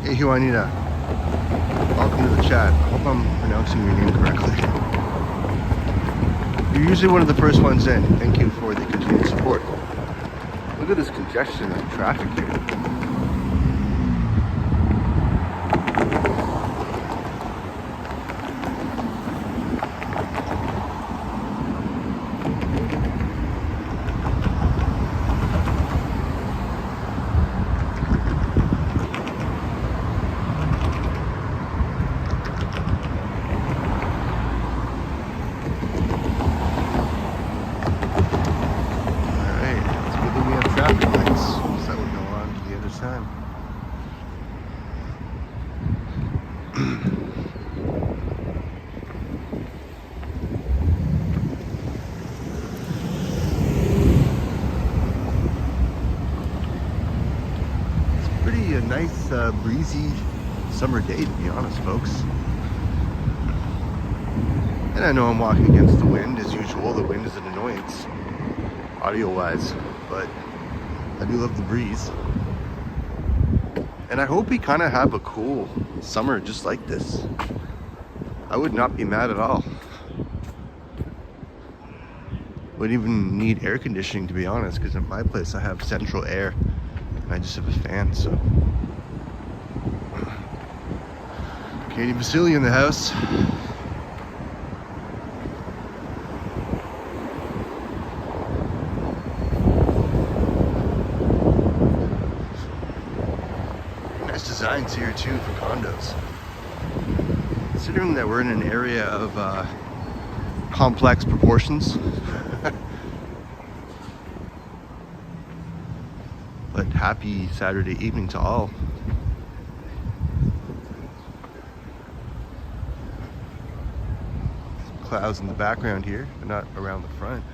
Hey Juanita, welcome to the chat. Hope I'm pronouncing your name correctly. You're usually one of the first ones in. Thank you for the continued support. Look at this congestion of traffic here. A nice breezy summer day, to be honest, folks. And I know I'm walking against the wind as usual. The wind is an annoyance audio wise, but I do love the breeze, and I hope we kind of have a cool summer just like this. I would not be mad at all. Wouldn't even need air conditioning, to be honest, because at my place I have central air. I just have a fan, so. Katie Vasily in the house. Nice designs here too for condos. Considering that we're in an area of complex proportions. But happy Saturday evening to all. Some clouds in the background here, but not around the front.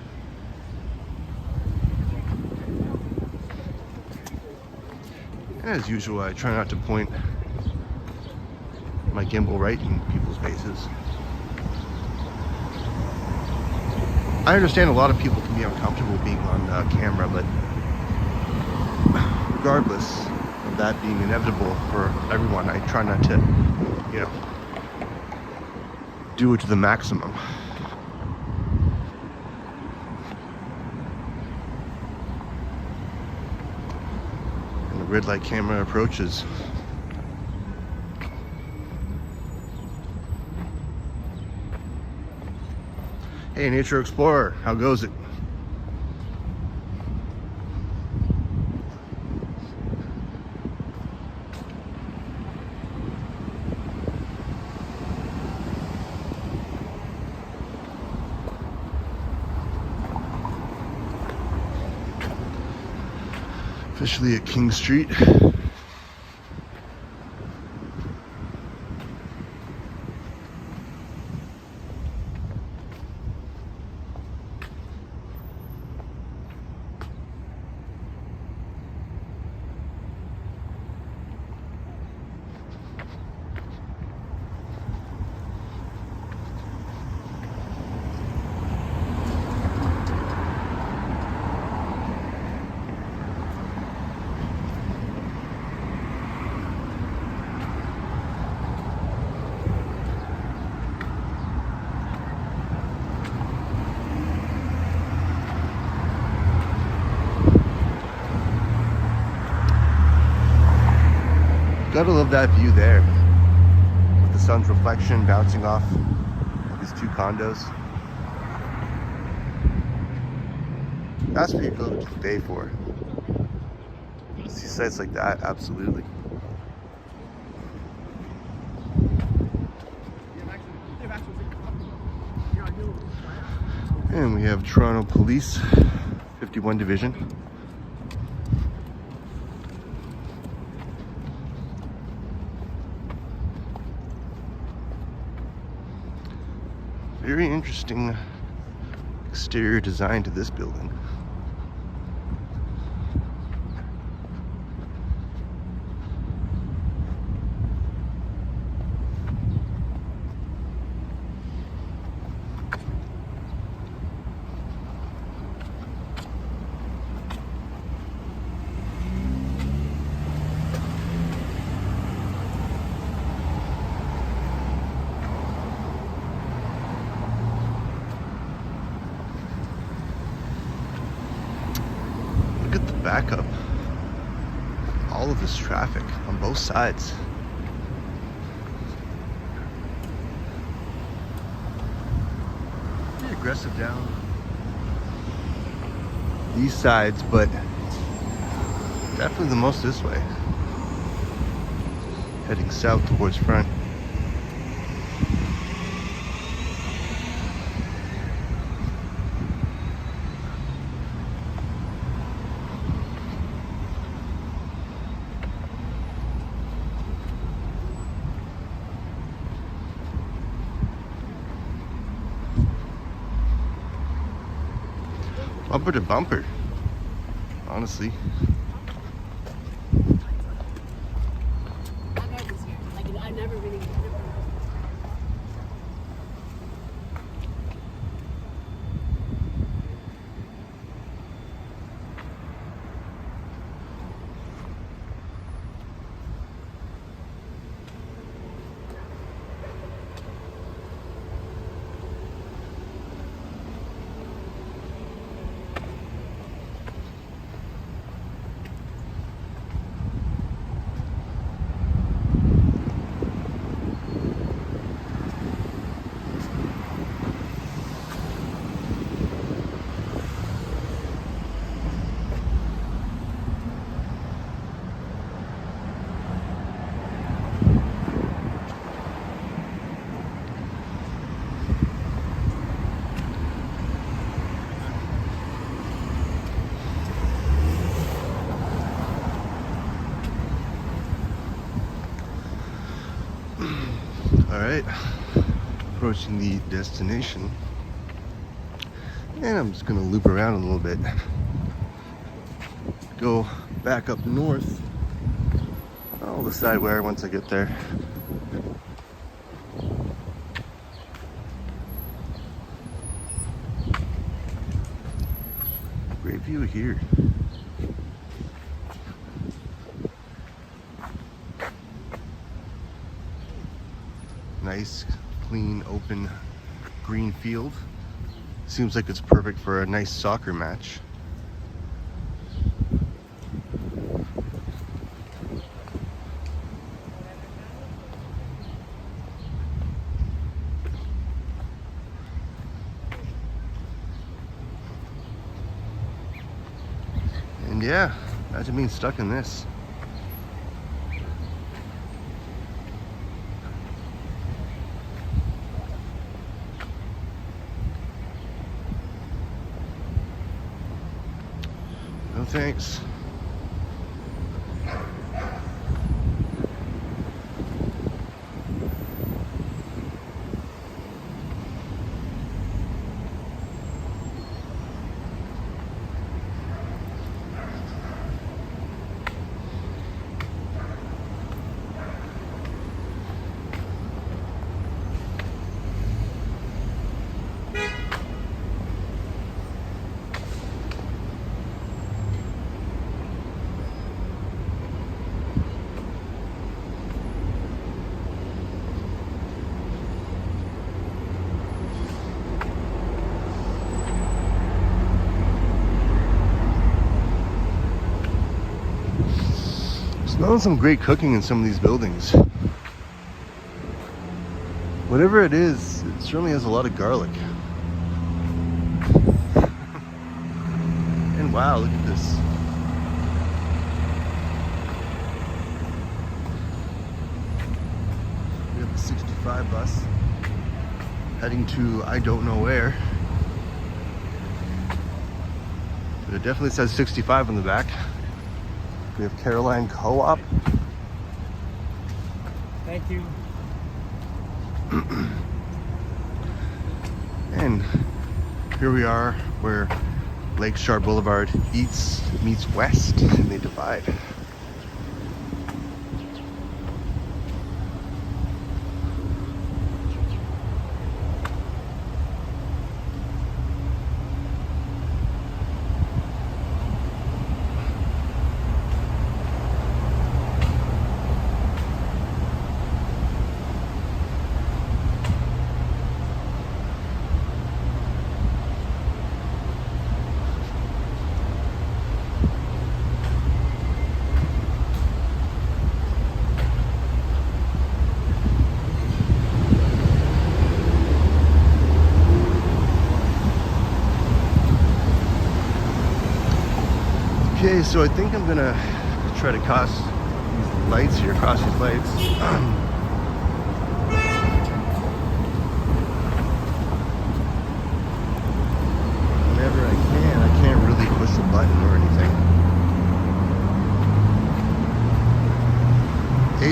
As usual, I try not to point my gimbal right in people's faces. I understand a lot of people can be uncomfortable being on camera, but regardless of that being inevitable for everyone, I try not to, you know, do it to the maximum. And the red light camera approaches. Hey, Nature Explorer, how goes it? Officially at King Street. Gotta love that view there, with the sun's reflection bouncing off a These two condos. That's what you go to the Bay for. See sites like that, absolutely. And we have Toronto Police, 51 Division. Very interesting exterior design to this building. Look at the backup. All of this traffic on both sides. Pretty aggressive down these sides, but definitely the most this way. Heading south towards front. Bumper to bumper, honestly. I never really. All right, approaching the destination, and I'm just gonna loop around a little bit, go back up north. I'll decide where once I get there. Great view here. Nice, clean, open, green field. Seems like it's perfect for a nice soccer match. And yeah, imagine being stuck in this. No thanks. Smelling some great cooking in some of these buildings. What Whatever it is, it certainly has a lot of garlic. And wow, look at this. We have the 65 bus heading to I don't know where. But it definitely says 65 on the back. We have Caroline Co-op. Thank you. And here we are where Lakeshore Boulevard east meets west and they divide. Okay, so I think I'm gonna try to cross these lights here, cross these lights. Whenever I can. I can't really push a button or anything.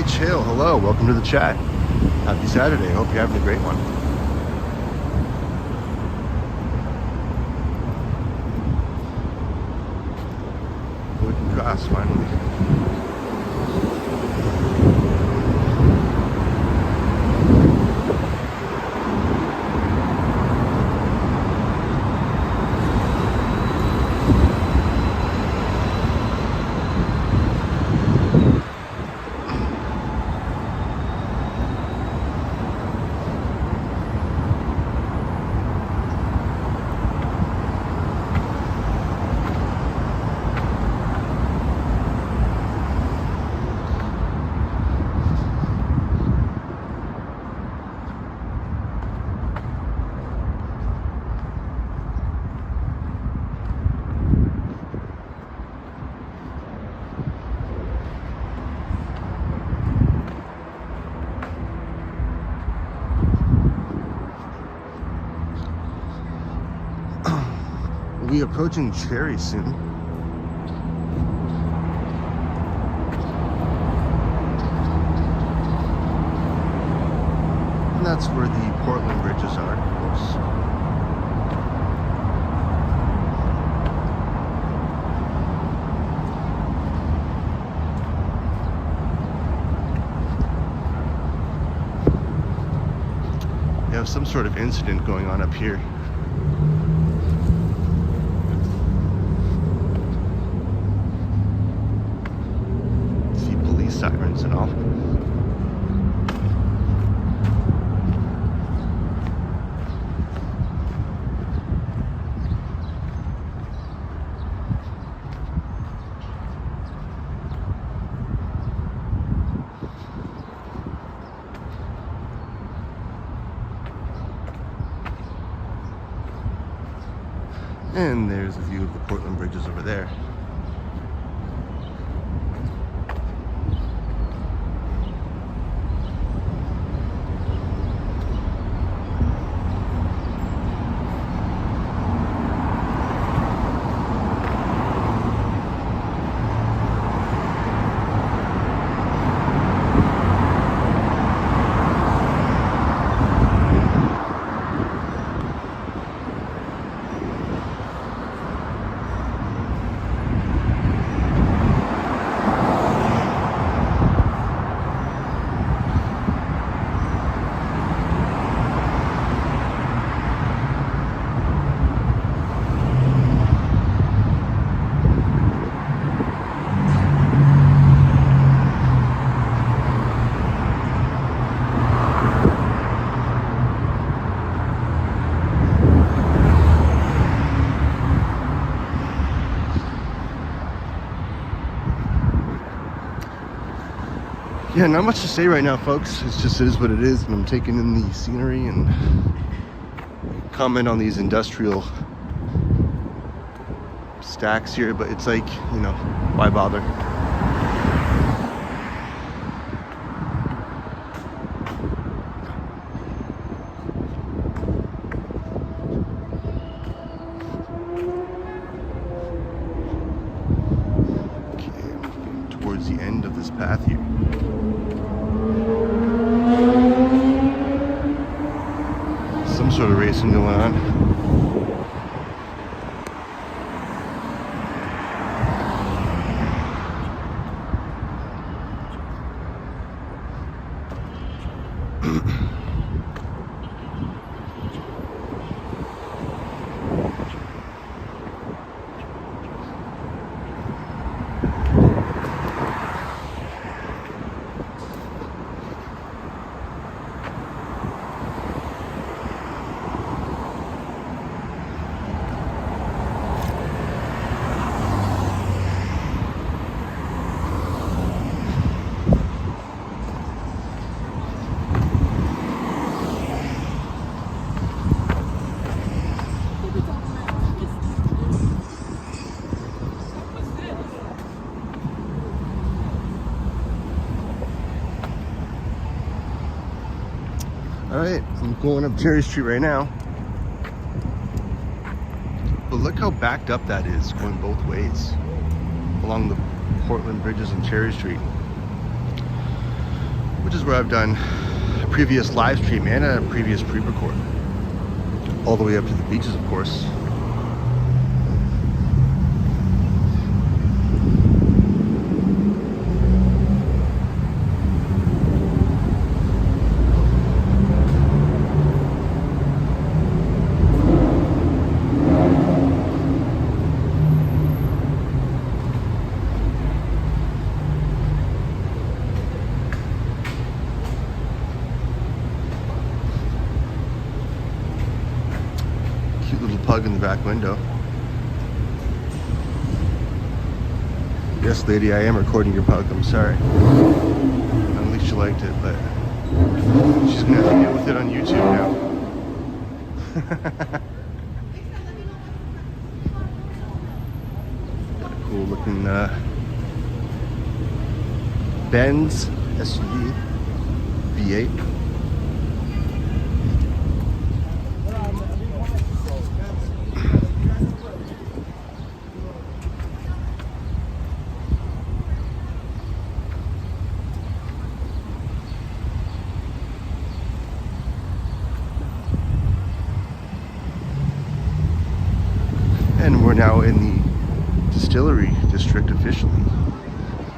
H Hill, hello, welcome to the chat. Happy Saturday, hope you're having a great one. Cross finally. We'll be approaching Cherry soon. And that's where the Portland bridges are, of course. We have some sort of incident going on up here. Sirens and all. And there's a view of the Portland bridges over there. Yeah, not much to say right now, folks. It's just, it is what it is, and I'm taking in the scenery and comment on these industrial stacks here, but it's like, you know, why bother? Okay, I'm getting towards the end of this path here. Some sort of racing going on. Alright, I'm going up Cherry Street right now. But look how backed up that is, going both ways along the Portland bridges and Cherry Street, which is where I've done a previous live stream and a previous pre-record, all the way up to the beaches, of course. Cute little pug in the back window. Yes, lady, I am recording your pug. I'm sorry. At least you liked it, but she's gonna have to deal with it on YouTube now. Got a cool looking Benz SUV V8. And we're now in the distillery district officially.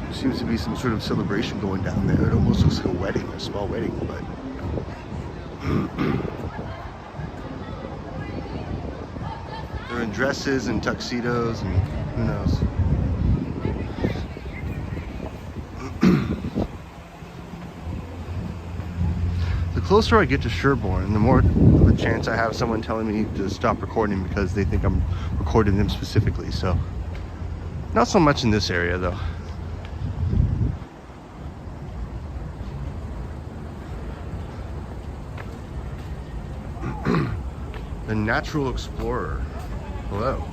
There seems to be some sort of celebration going down there. It almost looks like a wedding, a small wedding, but they're in dresses and tuxedos and who knows. The closer I get to Sherborne, the more of a chance I have someone telling me to stop recording because they think I'm recording them specifically. So, not so much in this area though. The Natural Explorer. Hello.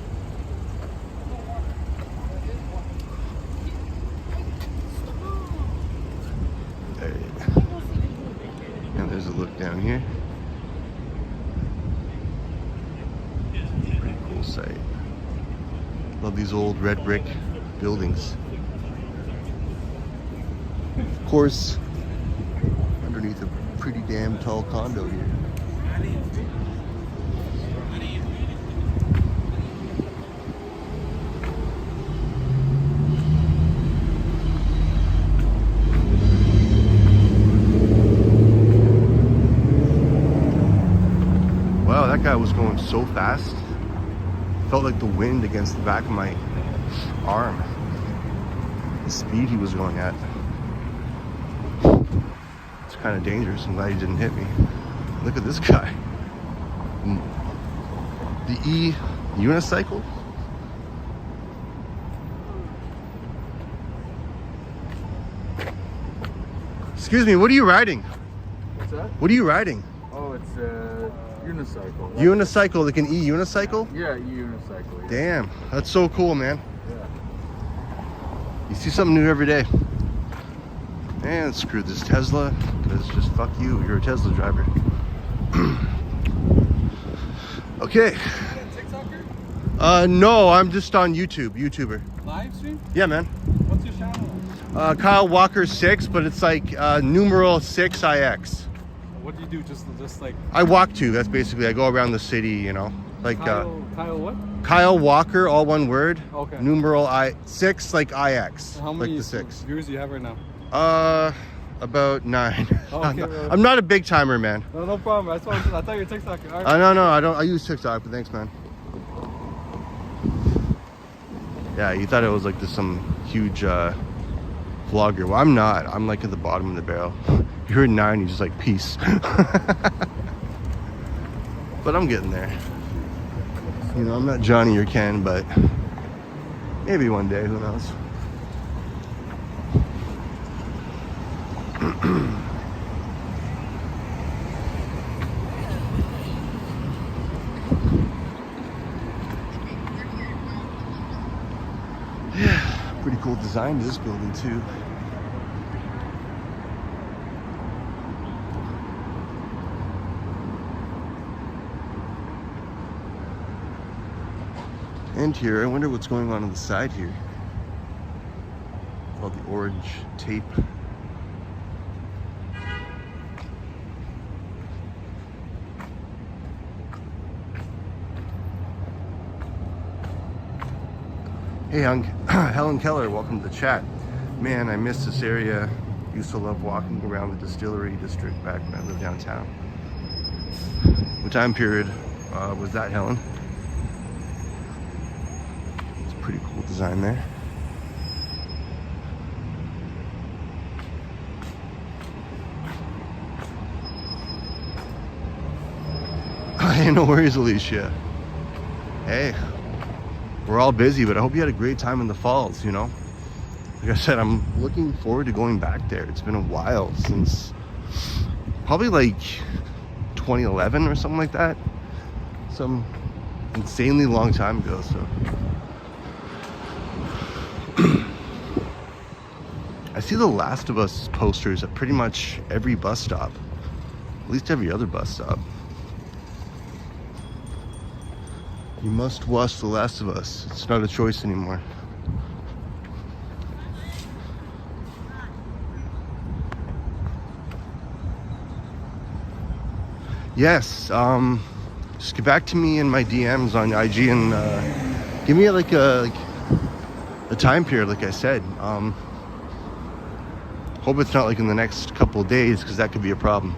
There you go. And there's a look down here. Pretty cool site. Love these old red brick buildings. Of course, underneath a pretty damn tall condo here. Wow, that guy was going so fast. Felt like the wind against the back of my arm. The speed he was going at. It's kind of dangerous. I'm glad he didn't hit me. Look at this guy. The E-unicycle? Excuse me, what are you riding? What's that? What are you riding? Oh, it's a unicycle. Unicycle, like an e-unicycle? Yeah, unicycle. Yeah. Damn, that's so cool, man. Yeah. You see something new every day. And screw this Tesla, because just fuck you, you're a Tesla driver. Okay. TikToker? No, I'm just on YouTube, YouTuber. Live stream? Yeah, man. What's your channel? Kyle Walker 6, but it's like numeral 6IX. What do you do? Just like I walk to, that's basically, I go around the city, you know. Like Kyle what? Kyle Walker, all one word. Okay. Numeral 6, like IX. How many like the 6. viewers do you have right now? About 9. Oh, okay, well. I'm not a big timer, man. No problem. I thought you were TikToker. All right. No, I don't. I use TikTok, but thanks, man. Yeah, you thought it was like this some huge vlogger. Well, I'm not. I'm like at the bottom of the barrel. You heard 9, you're just like peace. But I'm getting there. You know, I'm not Johnny or Ken, but maybe one day. Who knows? Yeah, pretty cool design to this building too. And here, I wonder what's going on the side here. All the orange tape. Hey, Helen Keller, welcome to the chat. Man, I miss this area. Used to love walking around the distillery district back when I lived downtown. What time period was that, Helen? It's a pretty cool design there. Hey, no worries, Alicia. Hey. We're all busy, but I hope you had a great time in the falls, you know? Like I said, I'm looking forward to going back there. It's been a while since probably like 2011 or something like that. Some insanely long time ago, so. I see The Last of Us posters at pretty much every bus stop. At least every other bus stop. You must watch The Last of Us. It's not a choice anymore. Yes, just get back to me in my DMs on IG and give me like a time period, like I said. Hope it's not like in the next couple of days, because that could be a problem.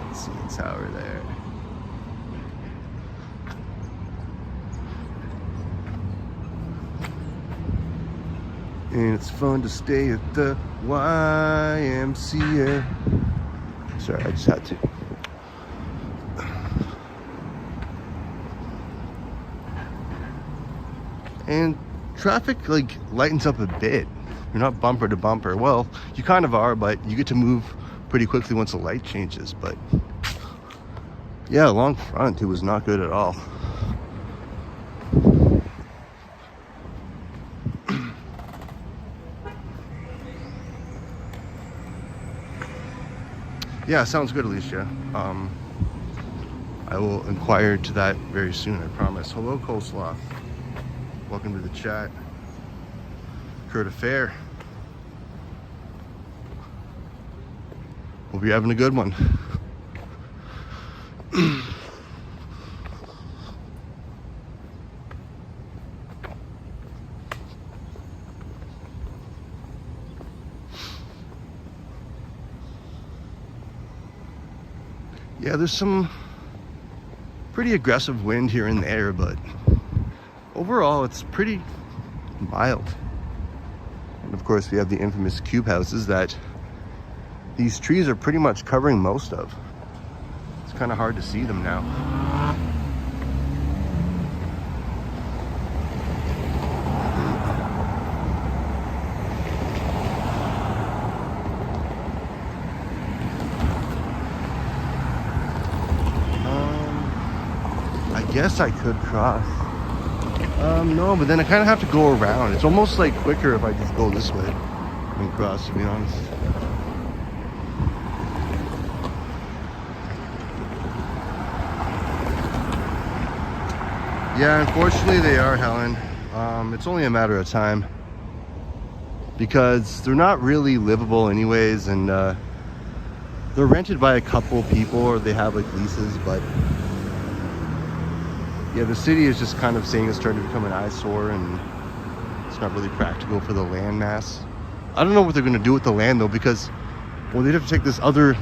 Let's see the tower there. And it's fun to stay at the YMCA. Sorry, I just had to. And traffic like lightens up a bit. You're not bumper to bumper. Well, you kind of are, but you get to move pretty quickly once the light changes. But yeah, along front, it was not good at all. Yeah, sounds good, Alicia. I will inquire to that very soon, I promise. Hello, Coleslaw. Welcome to the chat. Kurt Affair. Hope you're having a good one. Yeah, there's some pretty aggressive wind here and there, but overall it's pretty mild. And of course we have the infamous cube houses that these trees are pretty much covering most of. It's kind of hard to see them now. guess I could cross. No, but then I kind of have to go around. It's almost like quicker if I just go this way and cross, to be honest. Yeah, unfortunately they are, Helen. It's only a matter of time because they're not really livable anyways, and they're rented by a couple people or they have like leases, but yeah, the city is just kind of saying it's starting to become an eyesore and it's not really practical for the land mass. I don't know what they're going to do with the land though, because well, they'd have to take this other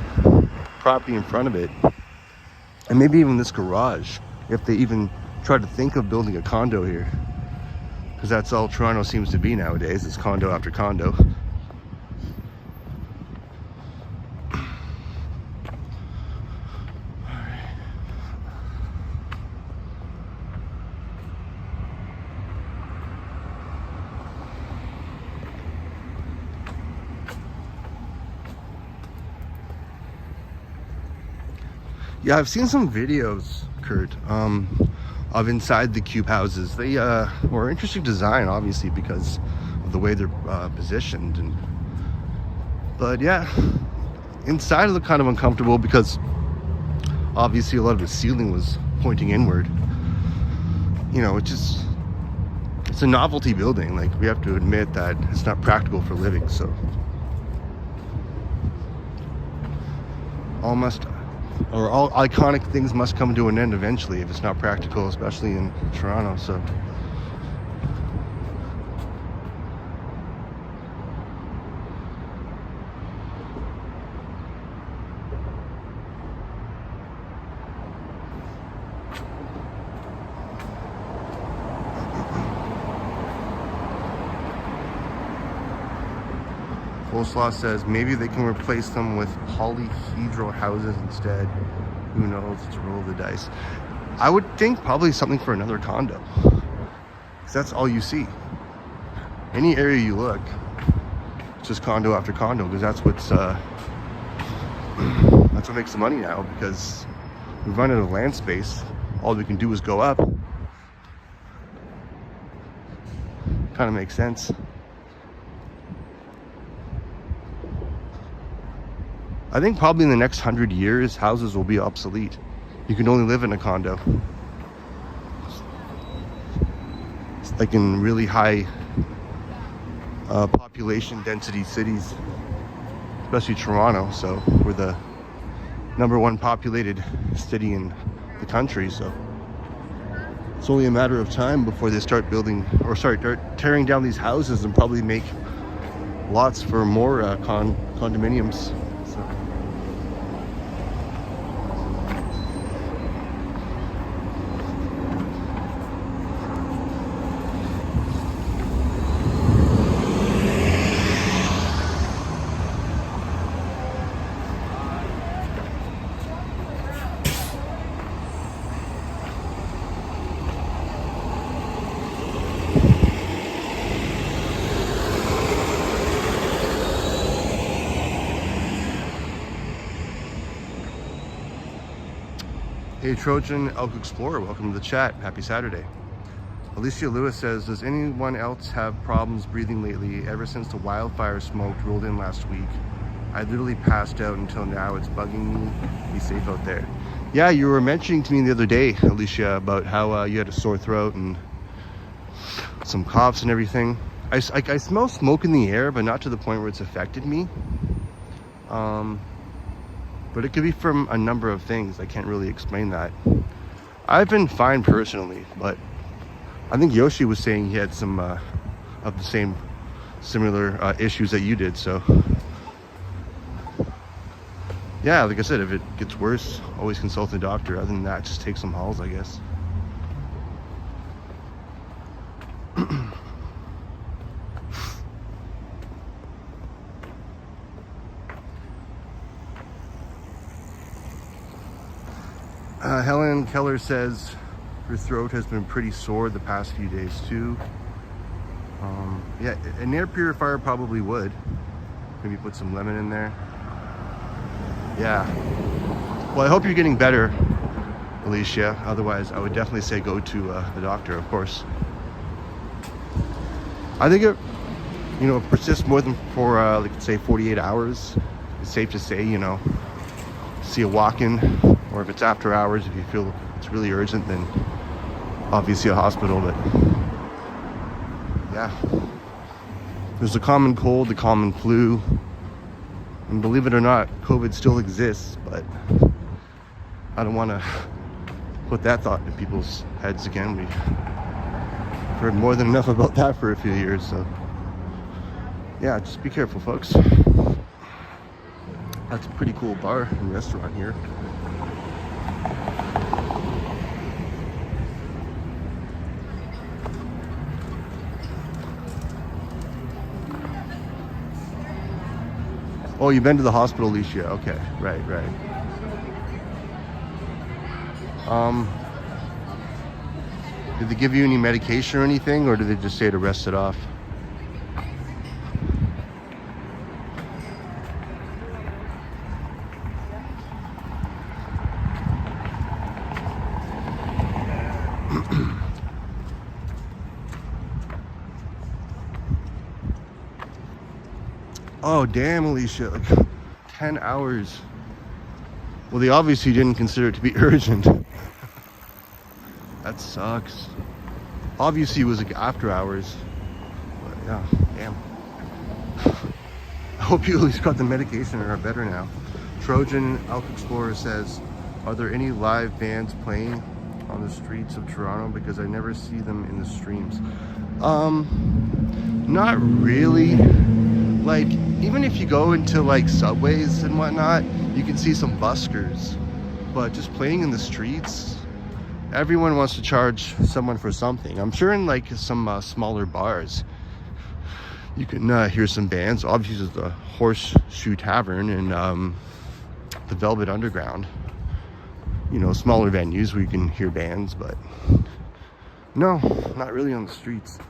property in front of it and maybe even this garage if they even try to think of building a condo here, because that's all Toronto seems to be nowadays. It's condo after condo. Yeah, I've seen some videos, Kurt, of inside the cube houses. They were interesting design, obviously, because of the way they're positioned. But yeah, inside it looked kind of uncomfortable because obviously a lot of the ceiling was pointing inward. You know, it's a novelty building. Like, we have to admit that it's not practical for living, so all iconic things must come to an end eventually if it's not practical, especially in Toronto. So Coleslaw says maybe they can replace them with polyhedral houses instead. Who knows? It's a roll of the dice. I would think probably something for another condo, because that's all you see. Any area you look, it's just condo after condo, because that's what makes the money now, because we've run out of land space. All we can do is go up. Kind of makes sense. I think probably in the next 100 years, houses will be obsolete. You can only live in a condo. It's like in really high population density cities, especially Toronto. So we're the #1 populated city in the country. So it's only a matter of time before they start building, or start tearing down these houses and probably make lots for more condominiums. So. Hey Trojan Elk Explorer, welcome to the chat. Happy Saturday. Alicia Lewis says, does anyone else have problems breathing lately? Ever since the wildfire smoke rolled in last week, I literally passed out until now. It's bugging me. Be safe out there. Yeah, you were mentioning to me the other day, Alicia, about how you had a sore throat and some coughs and everything. I smell smoke in the air, but not to the point where it's affected me. But it could be from a number of things. I can't really explain that. I've been fine personally, but I think Yoshi was saying he had some of the same similar issues that you did. So yeah, like I said, if it gets worse, always consult the doctor. Other than that, just take some Halls, I guess. Helen Keller says her throat has been pretty sore the past few days too. Yeah, an air purifier probably would. Maybe put some lemon in there. Yeah. Well, I hope you're getting better. Alicia. Otherwise, I would definitely say go to the doctor, of course. I think it, persists more than for, like, say, 48 hours. It's safe to say, see a walk-in, or if it's after hours, if you feel it's really urgent, then obviously a hospital. But yeah, there's the common cold, the common flu, and believe it or not, COVID still exists, but I don't want to put that thought into people's heads again. We've heard more than enough about that for a few years, so yeah, just be careful, folks. That's a pretty cool bar and restaurant here. Oh, you've been to the hospital, Alicia. Okay, right. Did they give you any medication or anything, or did they just say to rest it off? Oh, damn, Alicia, like 10 hours. Well, they obviously didn't consider it to be urgent. That sucks. Obviously, it was like after hours. But yeah, damn. I hope you at least got the medication and are better now. Trojan Elk Explorer says, are there any live bands playing on the streets of Toronto? Because I never see them in the streams. Not really. Like, even if you go into like subways and whatnot, you can see some buskers. But just playing in the streets, everyone wants to charge someone for something. I'm sure in like some smaller bars, you can hear some bands. Obviously, there's the Horseshoe Tavern and the Velvet Underground. Smaller venues where you can hear bands, but no, not really on the streets.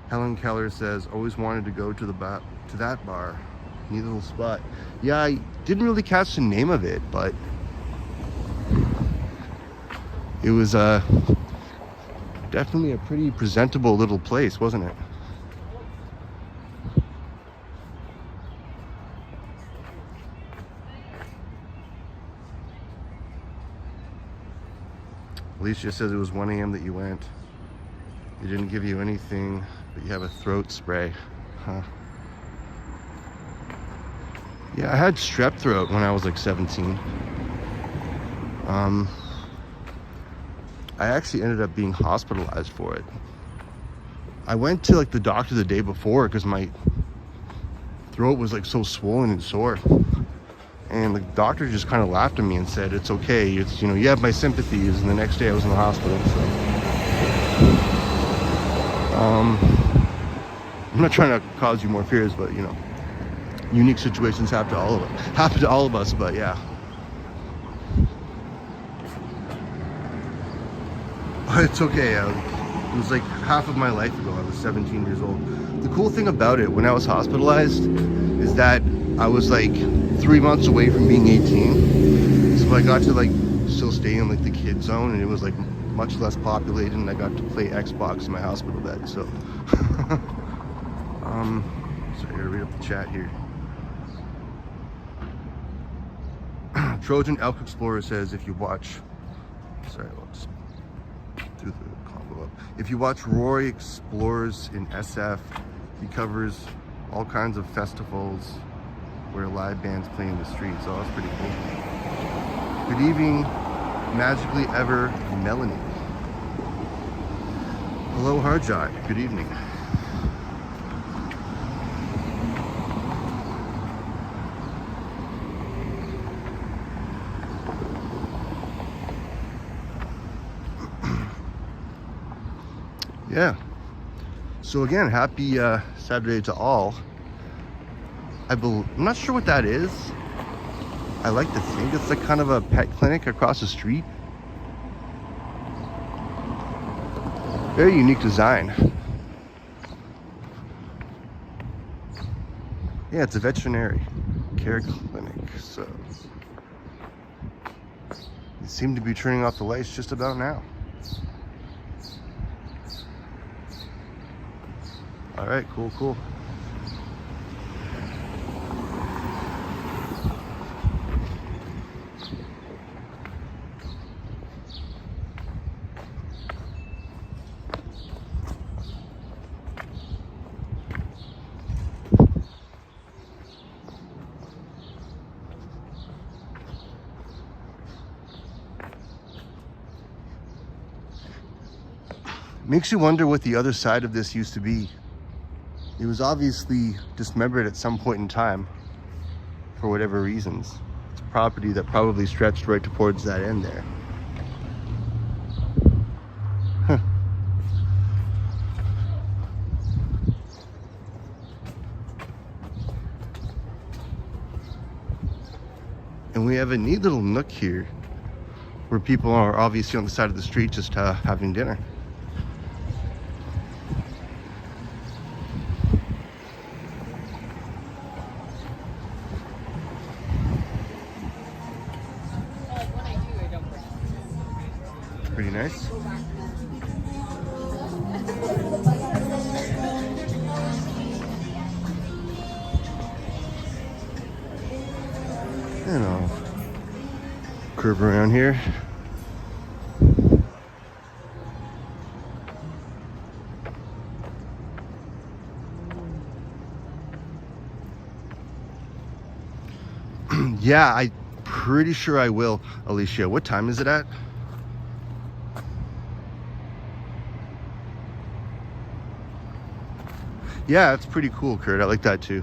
Helen Keller says, always wanted to go to that bar. Neat little spot. Yeah, I didn't really catch the name of it, but it was definitely a pretty presentable little place, wasn't it? Alicia says it was 1 a.m. that you went. They didn't give you anything, but you have a throat spray. Huh. Yeah, I had strep throat when I was like 17. I actually ended up being hospitalized for it. I went to like the doctor the day before because my throat was like so swollen and sore. And the doctor just kind of laughed at me and said, it's okay, it's, you have my sympathies. And the next day I was in the hospital, so. I'm not trying to cause you more fears, but unique situations happen to all of us, but yeah. It's okay. It was like half of my life ago. I was 17 years old. The cool thing about it, when I was hospitalized, is that I was like 3 months away from being 18. So I got to like still stay in like the kid zone, and it was like much less populated, and I got to play Xbox in my hospital bed. So so I gotta read up the chat here. Trojan Elk Explorer says, if you watch, sorry, let's do the combo up. If you watch Rory Explores in SF, he covers all kinds of festivals where live bands play in the streets. So that's pretty cool. Good evening, Magically Ever Melanie. Hello, Harjot. Good evening. Yeah. So again, happy Saturday to all. I'm not sure what that is. I like to think it's like kind of a pet clinic across the street. Very unique design. Yeah, it's a veterinary care clinic, so seem to be turning off the lights just about now. All right, cool. Makes you wonder what the other side of this used to be. It was obviously dismembered at some point in time for whatever reasons. It's a property that probably stretched right towards that end there. Huh. And we have a neat little nook here where people are obviously on the side of the street just having dinner. Pretty nice. And I'll curve around here. Yeah, I'm pretty sure I will, Alicia. What time is it at? Yeah, it's pretty cool, Kurt. I like that too.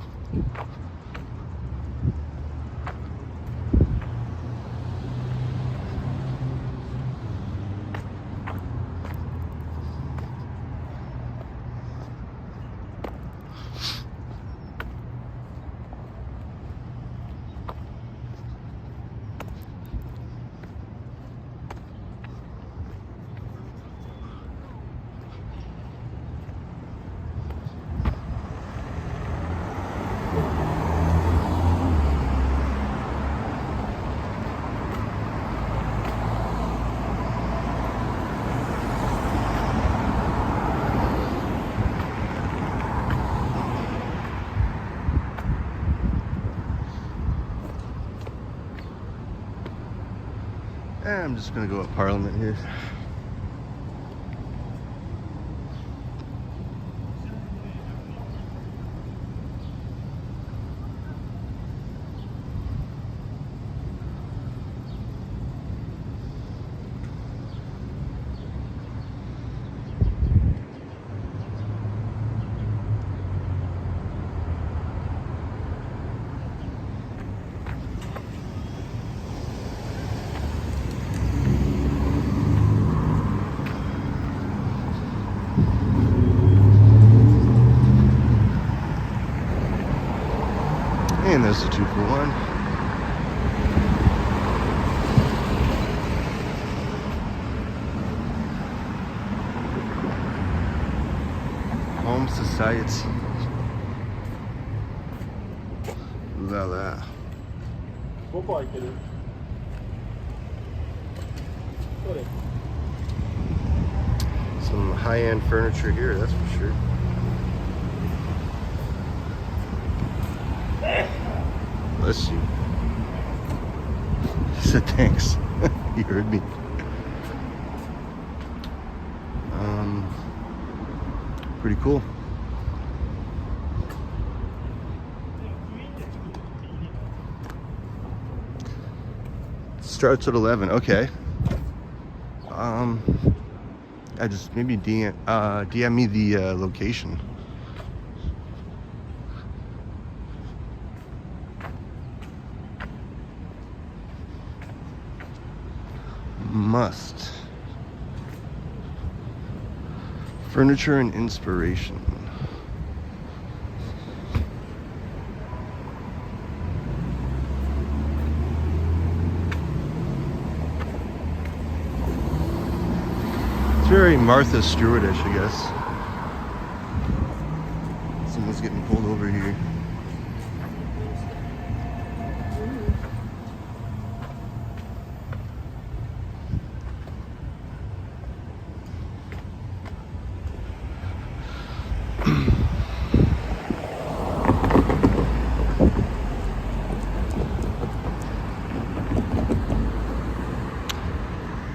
And I'm just gonna go up Parliament here. And there's a 2-for-1. Home Society. La la. Some high-end furniture here, that's for sure. Bless you. He said thanks. He heard me. Pretty cool. Starts at 11. Okay. I just maybe DM me the location. Must. Furniture and inspiration. It's very Martha Stewartish, I guess. Someone's getting pulled over here.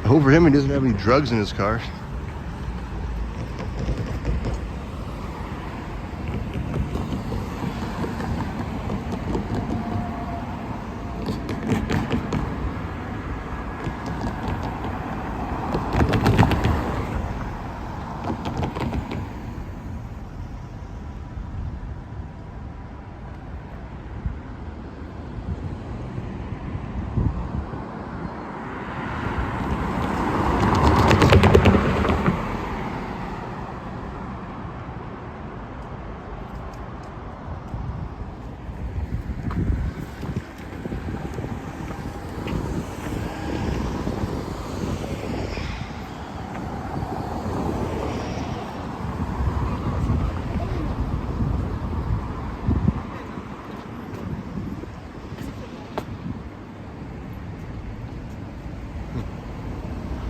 Over him, he doesn't have any drugs in his car.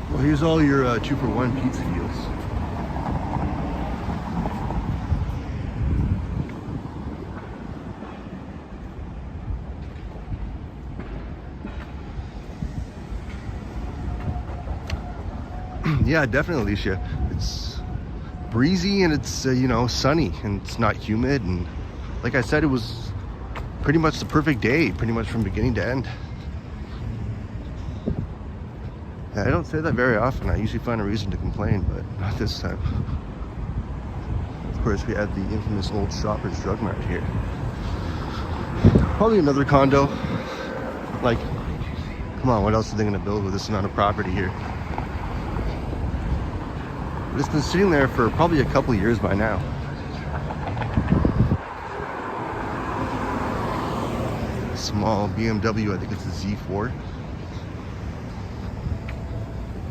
Well, here's all your 2-for-1 pizza deals. Yeah, definitely, Alicia. It's breezy and it's you know, sunny and it's not humid, and like I said, it was pretty much the perfect day, pretty much from beginning to end. Yeah, I don't say that very often. I usually find a reason to complain, but not this time. Of course, we had the infamous old Shoppers Drug Mart here. Probably another condo. Like, come on, what else are they gonna build with this amount of property here? But it's been sitting there for probably a couple of years by now. Small BMW, I think it's a Z4.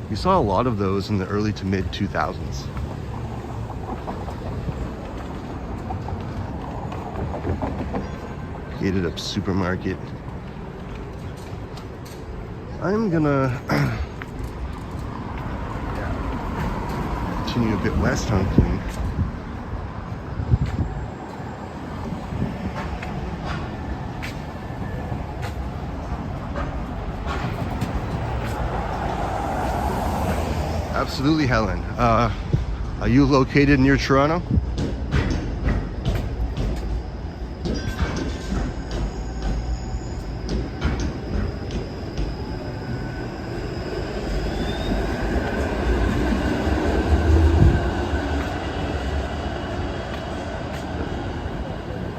We saw a lot of those in the early to mid 2000s. Gated up supermarket. I'm gonna continue a bit west on Queen. Absolutely, Helen. Are you located near Toronto?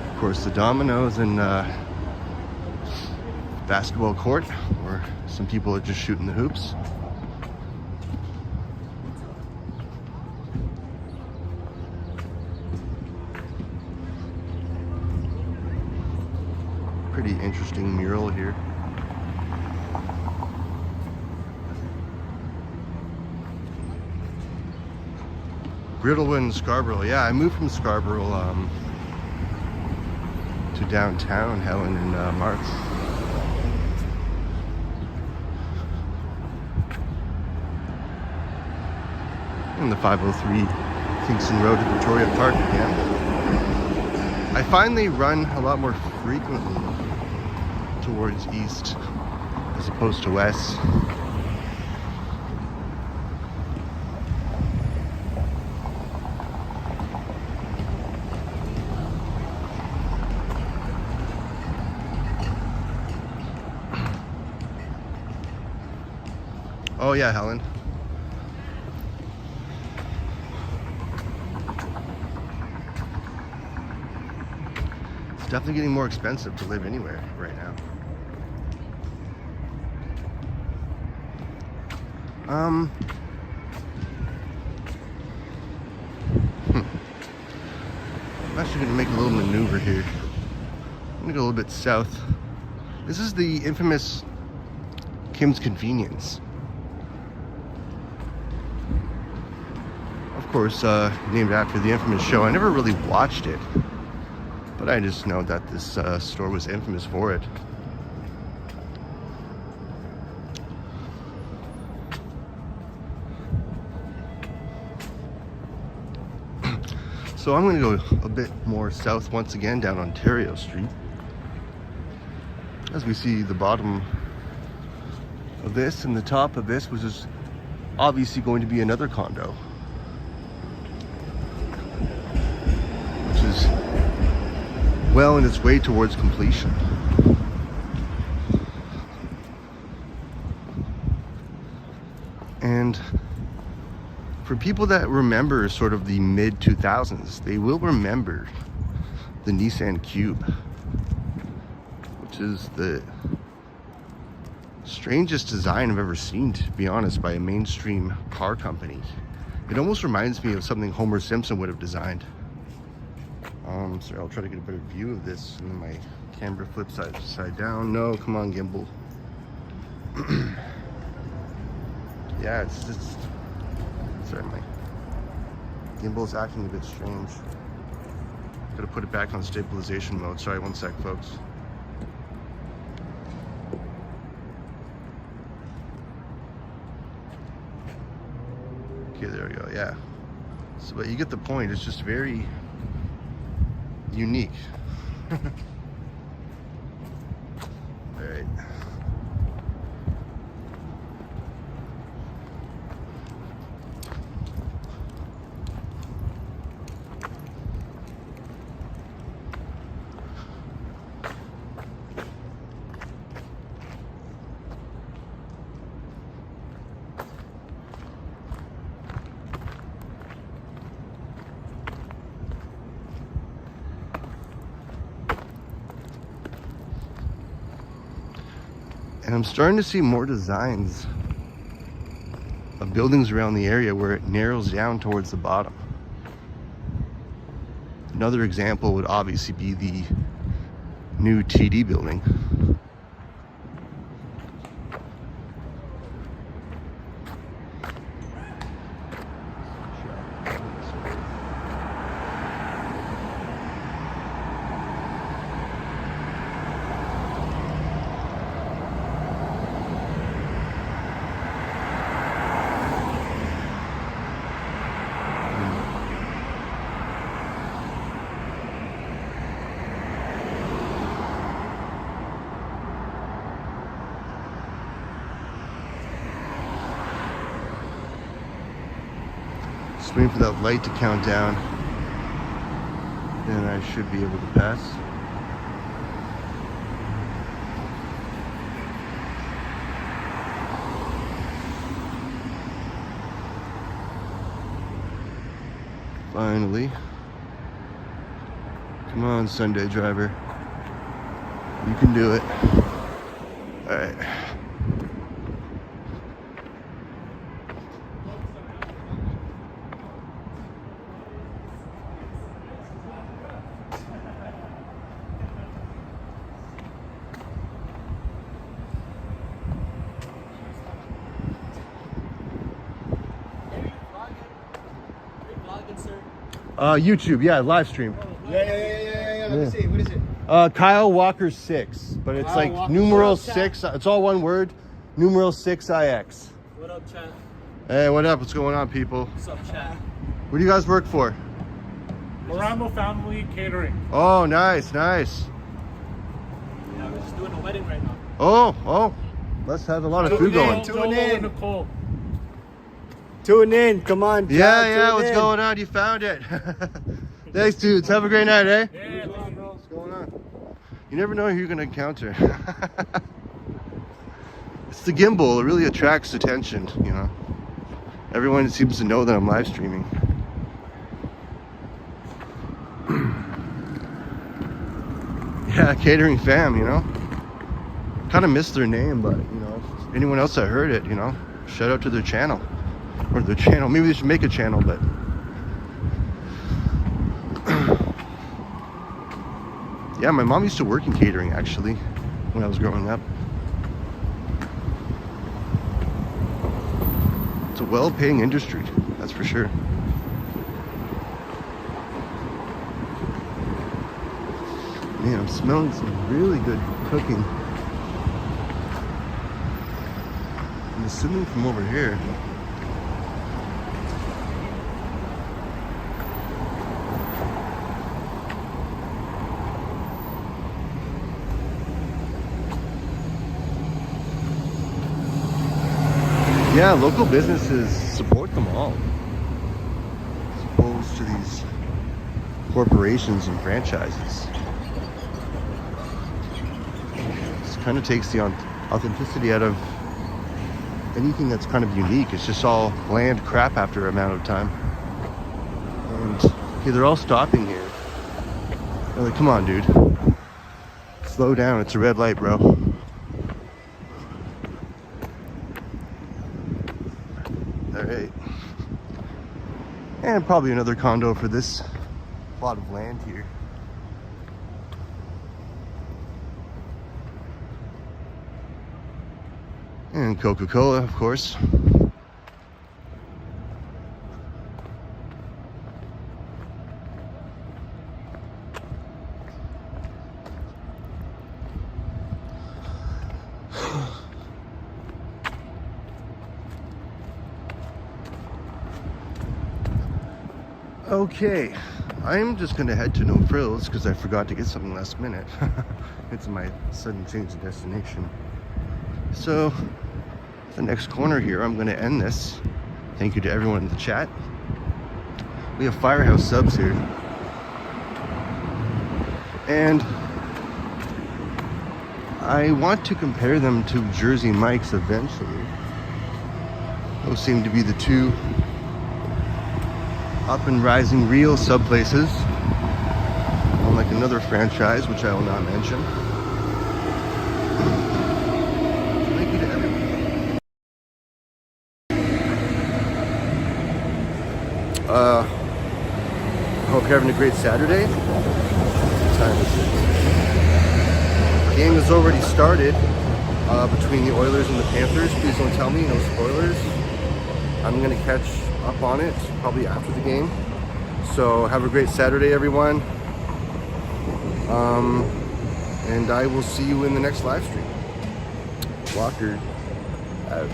Of course, the Domino's and basketball court, where some people are just shooting the hoops. Pretty interesting mural here. Brittlewood, Scarborough. Yeah, I moved from Scarborough to downtown, Helen, in March. And the 503 Kingston Road to Victoria Park again. I find they run a lot more frequently towards east as opposed to west. Oh yeah, Helen. It's definitely getting more expensive to live anywhere right now. I'm actually gonna make a little maneuver here. I'm gonna go a little bit south. This is the infamous Kim's Convenience. Of course, named after the infamous show. I never really watched it, but I just know that this store was infamous for it. So I'm going to go a bit more south once again down Ontario Street. As we see the bottom of this and the top of this was just obviously going to be another condo, which is well in its way towards completion. And for people that remember sort of the mid 2000s, they will remember the Nissan Cube, which is the strangest design I've ever seen, to be honest, by a mainstream car company. It almost reminds me of something Homer Simpson would have designed. Sorry, I'll try to get a better view of this, and then my camera flips side down. No, come on, gimbal. Yeah, it's just, sorry, my gimbal's acting a bit strange. Gotta put it back on stabilization mode. Sorry, one sec, folks. Okay, there we go, yeah. So, but you get the point, it's just very unique. All right. And I'm starting to see more designs of buildings around the area where it narrows down towards the bottom. Another example would obviously be the new TD building. Just waiting for that light to count down, then I should be able to pass. Finally. Come on, Sunday driver. You can do it. All right. YouTube, yeah, live stream. Yeah. Let me see. What is it? Kyle Walker 6, but it's Kyle like Walker. numeral What up, 6. It's all one word. Numeral 6IX. What up, chat? Hey, what up? What's going on, people? What's up, chat? What do you guys work for? Moramo Family Catering. Oh, nice. Yeah, we're just doing a wedding right now. Oh. Let's have a lot of food going. Tune in. Nicole. Tune in. Come on. Yeah, what's going on? You found it. Thanks, dudes. Have a great night, eh? Yeah, What's going on? You never know who you're going to encounter. It's the gimbal. It really attracts attention, you know. Everyone seems to know that I'm live streaming. Yeah, catering fam, you know. Kind of missed their name, but, you know, anyone else that heard it, you know, shout out to their channel. Or their channel. Maybe they should make a channel, but... Yeah, my mom used to work in catering, actually, when I was growing up. It's a well-paying industry, that's for sure. Man, I'm smelling some really good cooking. I'm assuming from over here. Yeah, local businesses support them all, as opposed to these corporations and franchises. This kind of takes the authenticity out of anything that's kind of unique. It's just all bland crap after an amount of time. And okay, they're all stopping here. They're like, come on, dude. Slow down, it's a red light, bro. Alright. And probably another condo for this plot of land here. And Coca-Cola, of course. Okay, I'm just gonna head to No Frills because I forgot to get something last minute. It's my sudden change of destination. So, the next corner here, I'm gonna end this. Thank you to everyone in the chat. We have Firehouse subs here. And I want to compare them to Jersey Mike's eventually. Those seem to be the two up and rising real sub places, unlike another franchise which I will not mention. Thank you to everyone. I hope you're having a great Saturday. What time is it? The game has already started between the Oilers and the Panthers. Please don't tell me, no spoilers. I'm gonna catch up on it probably after the game. So have a great Saturday, everyone. And I will see you in the next live stream. Walker out.